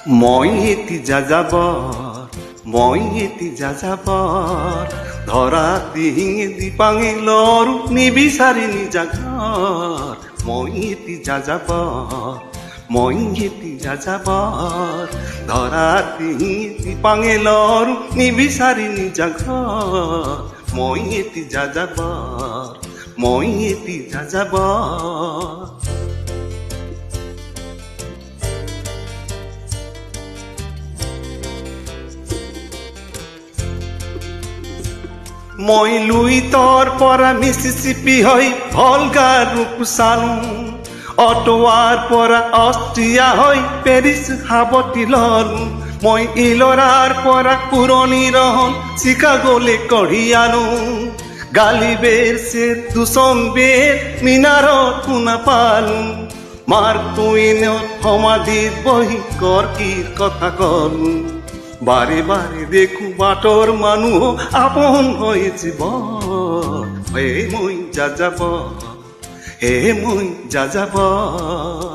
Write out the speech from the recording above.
মই এটি যাযাবৰ, মই এটি যাযাবৰ, ধৰা দিহিঙে দিপাঙে লৰো নিবিচাৰি নিজা ঘৰ। মই এটি যাযাবৰ, মই এটি যাযাবৰ, ধৰা দিহিঙে দিপাঙে লৰো নিবিচাৰি নিজা ঘৰ। মই এটি যাযাবৰ, মই এটি যাযাবৰ। মই লুইতৰ পৰা মিছিছিপি হৈ ভলগাৰ ৰূপ চালো, অটোৱাৰ পৰা অষ্ট্ৰিয়া হৈ পেৰিছ সাৱটি ললো। মই ইলৰাৰ পৰা পুৰণি ৰহন চিকাগোলে কঢ়ি আনো, গালিবেৰ সে দুচন বেৰ মিনাৰত শুনা পালো। মাৰ্ক টুৱেইনৰ সমাধিত বহি কৰ্কীৰ কথা কলো, বাৰে বাৰে দেখো বাটৰ মানুহ আপন হয়েছে বৰ। হে মই যাযাবৰ, হে মই যাযাবৰ।